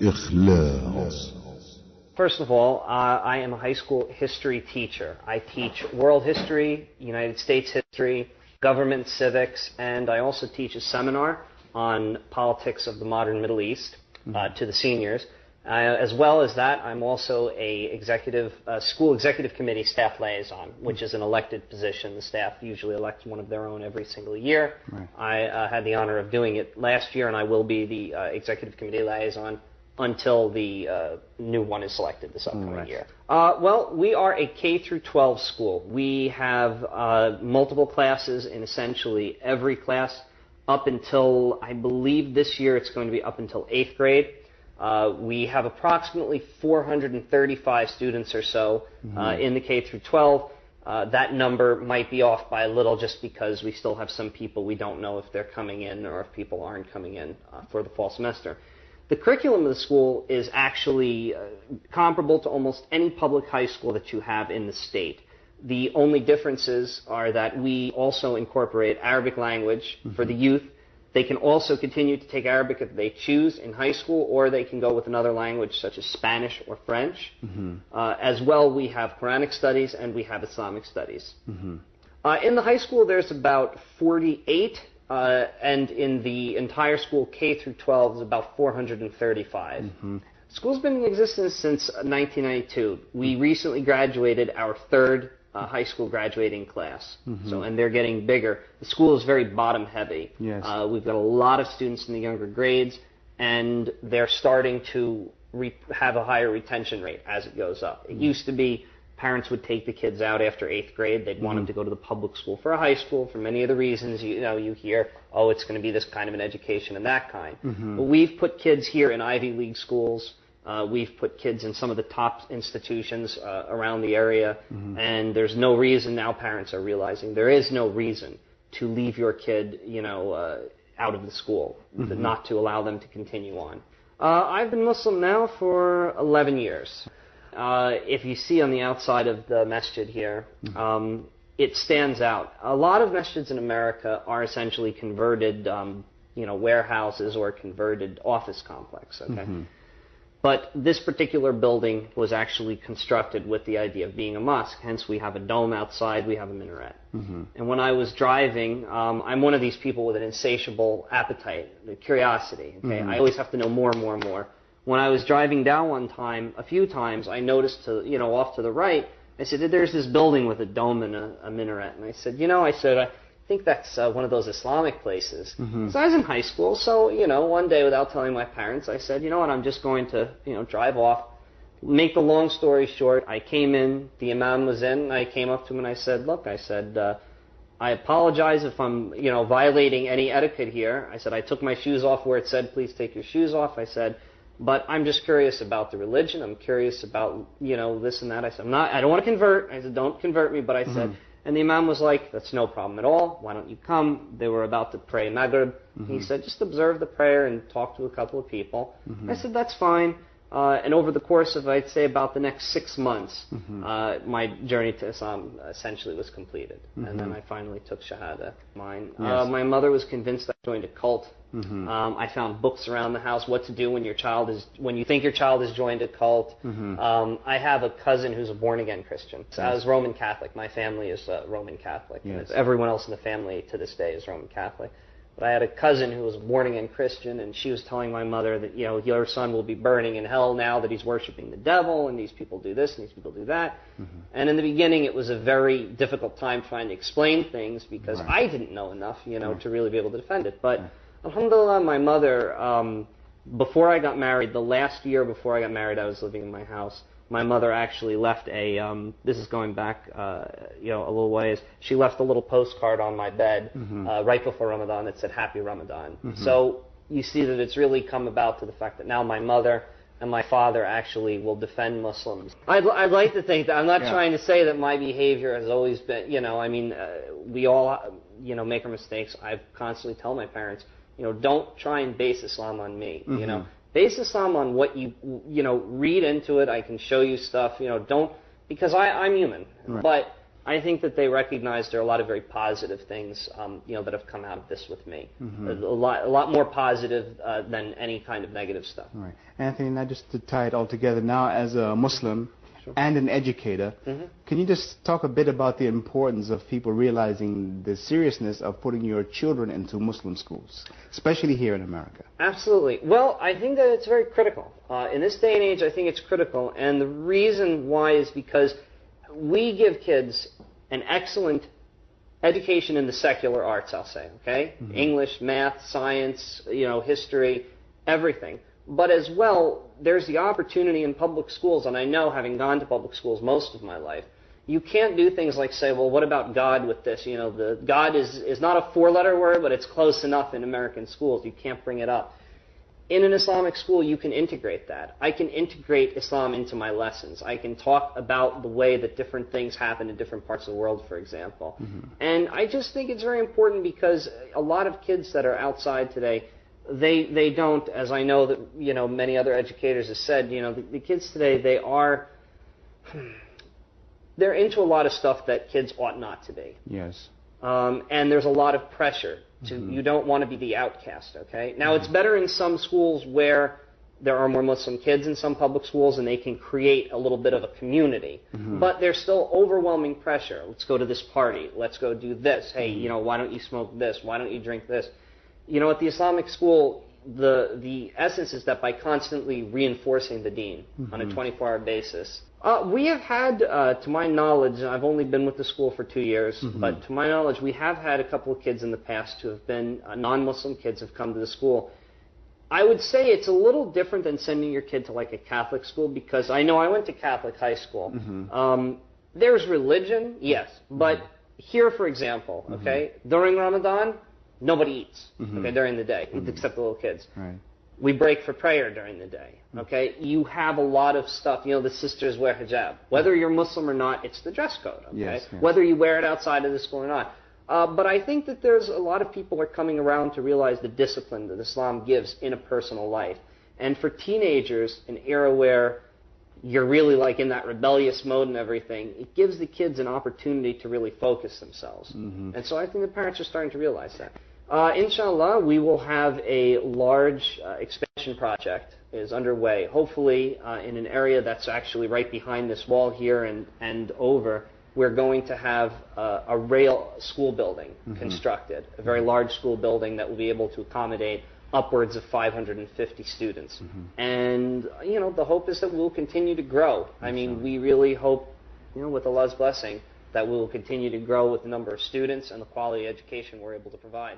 إخلاص. First of all, I am a high school history teacher. I teach world history, United States history, government civics, and I also teach a seminar on politics of the modern Middle East to the seniors. As well as that, I'm also a school executive committee staff liaison, which is an elected position. The staff usually elects one of their own every single year. Right. I had the honor of doing it last year, and I will be the executive committee liaison until the new one is selected this upcoming year. Well, we are a K through 12 school. We have multiple classes in essentially every class up until, I believe this year it's going to be up until 8th grade. We have approximately 435 students or so in the K through 12. That number might be off by a little just because we still have some people we don't know if they're coming in or if people aren't coming in for the fall semester. The curriculum of the school is actually comparable to almost any public high school that you have in the state. The only differences are that we also incorporate Arabic language for the youth. They can also continue to take Arabic if they choose in high school, or they can go with another language such as Spanish or French. As well, we have Quranic studies and we have Islamic studies. In the high school, there's about 48. And in the entire school, K through 12, is about 435. School's been in existence since 1992. We recently graduated our third high school graduating class, and they're getting bigger. The school is very bottom heavy. Yes. We've got a lot of students in the younger grades, and they're starting to have a higher retention rate as it goes up. It used to be parents would take the kids out after 8th grade. They'd want them to go to the public school for a high school for many of the reasons you hear, oh, it's going to be this kind of an education and that kind. But we've put kids here in Ivy League schools. We've put kids in some of the top institutions around the area, and there's no reason now parents are realizing there is no reason to leave your kid, out of the school, not to allow them to continue on. I've been Muslim now for 11 years. If you see on the outside of the masjid here, it stands out. A lot of masjids in America are essentially converted, warehouses or converted office complexes. Okay? But this particular building was actually constructed with the idea of being a mosque. Hence, we have a dome outside, we have a minaret. And when I was driving, I'm one of these people with an insatiable appetite, curiosity. Okay? I always have to know more and more and more. When I was driving down a few times, I noticed off to the right, I said, there's this building with a dome and a minaret. And I said, I think that's one of those Islamic places. So I was in high school, so, one day without telling my parents, I said, I'm just going to, drive off. Make the long story short, I came in, the imam was in, and I came up to him and I said, look, I apologize if I'm, violating any etiquette here. I said, I took my shoes off where it said, please take your shoes off. I said, but I'm just curious about the religion. I'm curious about, this and that. I said, I don't want to convert. I said, don't convert me. But I said, and the imam was like, that's no problem at all. Why don't you come? They were about to pray Maghrib. He said, just observe the prayer and talk to a couple of people. I said, that's fine. And over the course of, I'd say, about the next 6 months, my journey to Islam essentially was completed. And then I finally took Shahada. My mother was convinced I joined a cult. I found books around the house, what to do when you think your child has joined a cult. I have a cousin who's a born-again Christian. So I was Roman Catholic. My family is Roman Catholic. Yes. Everyone else in the family to this day is Roman Catholic. But I had a cousin who was a born-again Christian, and she was telling my mother that, your son will be burning in hell now that he's worshiping the devil, and these people do this, and these people do that. And in the beginning, it was a very difficult time trying to explain things because I didn't know enough, to really be able to defend it. But alhamdulillah, my mother, before I got married, the last year before I got married, I was living in my house. My mother actually left this is going back, a little ways. She left a little postcard on my bed right before Ramadan that said, Happy Ramadan. So you see that it's really come about to the fact that now my mother and my father actually will defend Muslims. I'd like to think that, I'm not trying to say that my behavior has always been, we all, make our mistakes. I constantly tell my parents, don't try and base Islam on me, Base Islam on what you read into it. I can show you stuff, don't, because I'm human. But I think that they recognize there are a lot of very positive things, that have come out of this with me. A lot more positive than any kind of negative stuff. All right. Anthony, now just to tie it all together, now as a Muslim and an educator, can you just talk a bit about the importance of people realizing the seriousness of putting your children into Muslim schools, especially here in America? Absolutely. Well, I think that it's very critical. In this day and age, I think it's critical, and the reason why is because we give kids an excellent education in the secular arts, I'll say, okay? English, math, science, history, everything. But as well, there's the opportunity in public schools, and I know, having gone to public schools most of my life, you can't do things like say, well, what about God with this? The God is not a four-letter word, but it's close enough in American schools. You can't bring it up. In an Islamic school, you can integrate that. I can integrate Islam into my lessons. I can talk about the way that different things happen in different parts of the world, for example. And I just think it's very important because a lot of kids that are outside today, they don't, as I know that, many other educators have said, the kids today, they're into a lot of stuff that kids ought not to be. Yes. And there's a lot of pressure. You don't want to be the outcast, okay? Now, it's better in some schools where there are more Muslim kids in some public schools and they can create a little bit of a community. But there's still overwhelming pressure. Let's go to this party. Let's go do this. Hey, why don't you smoke this? Why don't you drink this? At the Islamic school, the essence is that by constantly reinforcing the deen on a 24-hour basis. We have had, to my knowledge, I've only been with the school for 2 years, but to my knowledge, we have had a couple of kids in the past who have been non-Muslim kids have come to the school. I would say it's a little different than sending your kid to like a Catholic school, because I know I went to Catholic high school. There's religion, yes, but here, for example, okay, during Ramadan, nobody eats, okay, during the day, except the little kids. Right. We break for prayer during the day, okay? You have a lot of stuff, the sisters wear hijab. Whether you're Muslim or not, it's the dress code, okay? Yes. Whether you wear it outside of the school or not. But I think that there's a lot of people are coming around to realize the discipline that Islam gives in a personal life. And for teenagers, an era where you're really like in that rebellious mode and everything, it gives the kids an opportunity to really focus themselves. And so I think the parents are starting to realize that. Inshallah, we will have a large expansion project is underway, hopefully in an area that's actually right behind this wall here and over. We're going to have a rail school building constructed, a very large school building that will be able to accommodate upwards of 550 students. And, the hope is that we'll continue to grow. I mean, we really hope, with Allah's blessing, that we will continue to grow with the number of students and the quality education we're able to provide.